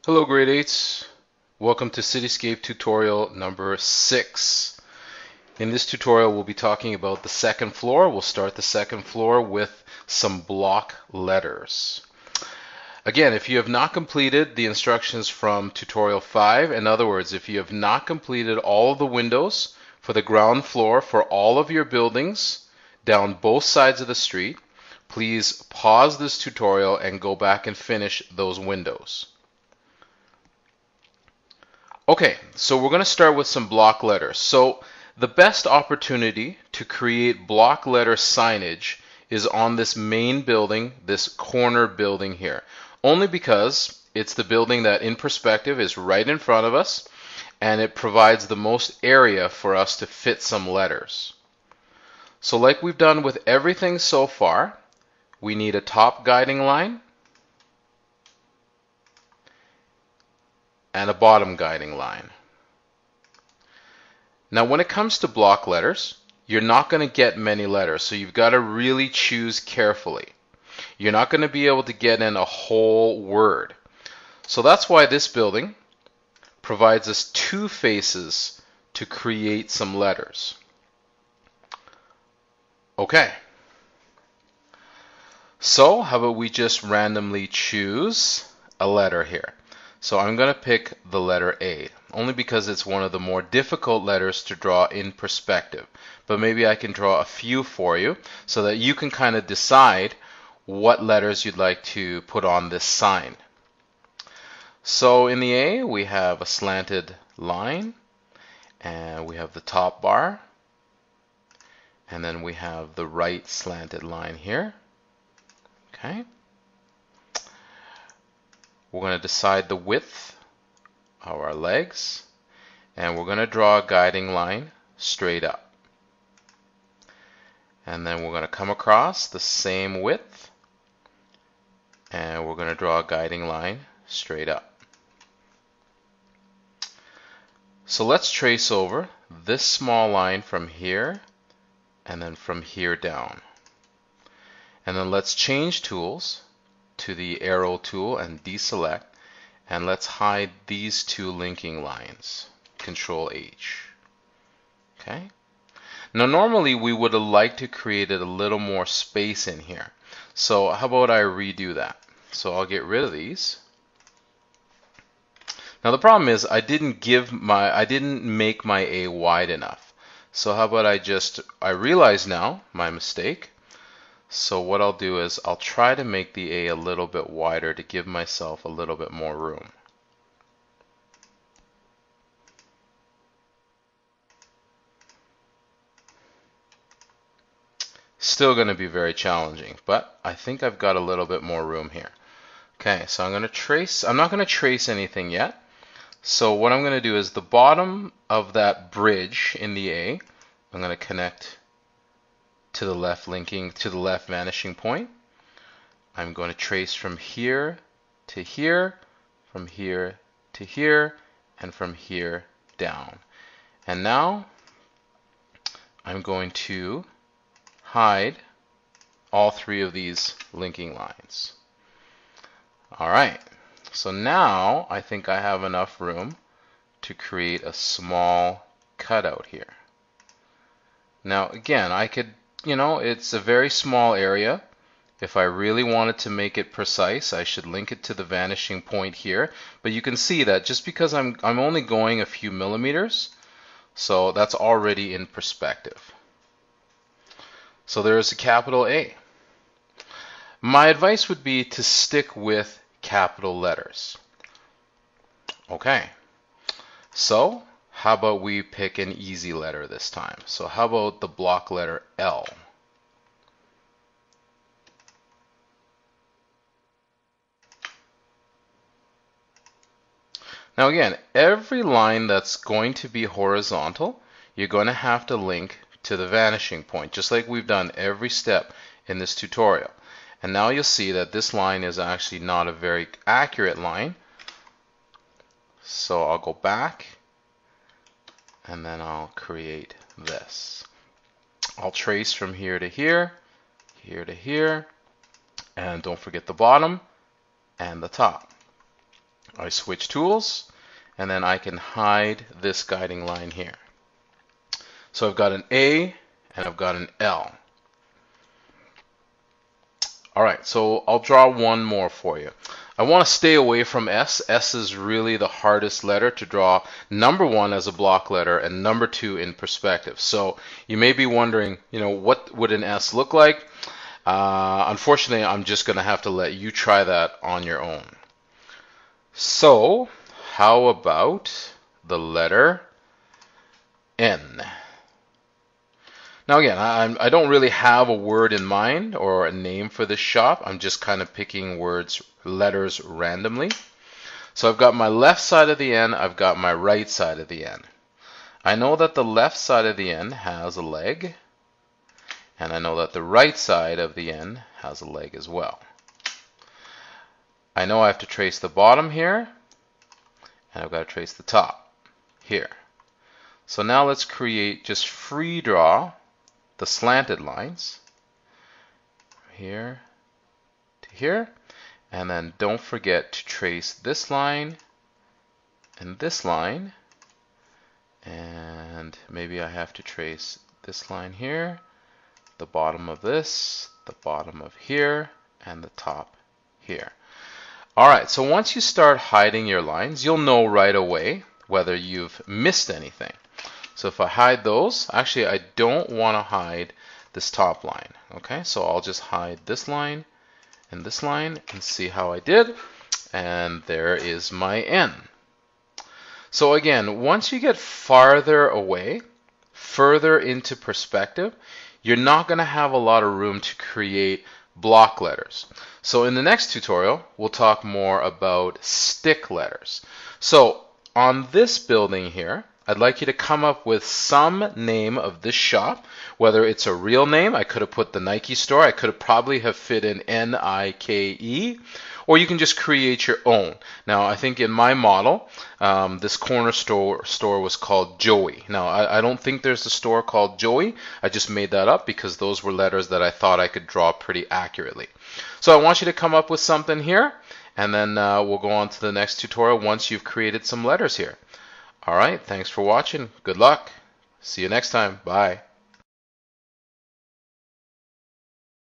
Hello grade 8s, welcome to Cityscape tutorial number 6. In this tutorial we'll be talking about the second floor. We'll start the second floor with some block letters. Again, if you have not completed the instructions from tutorial 5, in other words, if you have not completed all of the windows for the ground floor for all of your buildings down both sides of the street, please pause this tutorial and go back and finish those windows. Okay, so we're going to start with some block letters. So the best opportunity to create block letter signage is on this main building, this corner building here. Only because it's the building that in perspective is right in front of us and it provides the most area for us to fit some letters. So like we've done with everything so far, we need a top guiding line and a bottom guiding line. Now when it comes to block letters, you're not going to get many letters, so you've got to really choose carefully. You're not going to be able to get in a whole word. So that's why this building provides us two faces to create some letters. Okay. So how about we just randomly choose a letter here? So I'm going to pick the letter A, only because it's one of the more difficult letters to draw in perspective. But maybe I can draw a few for you so that you can kind of decide what letters you'd like to put on this sign. So in the A, we have a slanted line, and we have the top bar, and then we have the right slanted line here. Okay. We're going to decide the width of our legs, and we're going to draw a guiding line straight up. And then we're going to come across the same width, and we're going to draw a guiding line straight up. So let's trace over this small line from here and then from here down. And then let's change tools to the arrow tool and deselect, and let's hide these two linking lines. Control H. Okay. Now normally we would have liked to create a little more space in here. So how about I redo that? So I'll get rid of these. Now the problem is I didn't make my A wide enough. So how about I realize now my mistake. So what I'll do is I'll try to make the A a little bit wider to give myself a little bit more room. Still going to be very challenging, but I think I've got a little bit more room here. Okay, so I'm not going to trace anything yet. So what I'm going to do is the bottom of that bridge in the A, I'm going to connect to the left vanishing point. I'm going to trace from here to here, from here to here, and from here down. And now I'm going to hide all three of these linking lines. All right, so now I think I have enough room to create a small cutout here. Now again, I could, it's a very small area. If I really wanted to make it precise, I should link it to the vanishing point here. But you can see that just because I'm only going a few millimeters, so that's already in perspective. So there's a capital A. My advice would be to stick with capital letters. Okay, so how about we pick an easy letter this time? So how about the block letter L? Now again, every line that's going to be horizontal, you're going to have to link to the vanishing point, just like we've done every step in this tutorial. And now you'll see that this line is actually not a very accurate line. So I'll go back, and then I'll create this. I'll trace from here to here, here to here, and don't forget the bottom and the top. I switch tools, and then I can hide this guiding line here. So I've got an A and I've got an L. All right, so I'll draw one more for you. I want to stay away from S. S is really the hardest letter to draw. Number 1 as a block letter and number 2 in perspective. So you may be wondering, what would an S look like? Unfortunately, I'm just going to have to let you try that on your own. So how about the letter N? Now again, I don't really have a word in mind or a name for this shop. I'm just kind of picking letters randomly. So I've got my left side of the N, I've got my right side of the N. I know that the left side of the N has a leg, and I know that the right side of the N has a leg as well. I know I have to trace the bottom here, and I've got to trace the top here. So now let's just free draw the slanted lines here to here, and then don't forget to trace this line, and maybe I have to trace this line here, the bottom of this, the bottom of here, and the top here. Alright, so once you start hiding your lines, you'll know right away whether you've missed anything. So if I hide those, actually I don't want to hide this top line. Okay, so I'll just hide this line and see how I did. And there is my N. So again, once you get farther away, further into perspective, you're not going to have a lot of room to create block letters. So in the next tutorial, we'll talk more about stick letters. So on this building here, I'd like you to come up with some name of this shop, whether it's a real name. I could have put the Nike store. I could have probably have fit in Nike, or you can just create your own. Now, I think in my model, this corner store was called Joey. Now, I don't think there's a store called Joey. I just made that up because those were letters that I thought I could draw pretty accurately. So I want you to come up with something here, and then we'll go on to the next tutorial once you've created some letters here. All right, thanks for watching. Good luck. See you next time. Bye.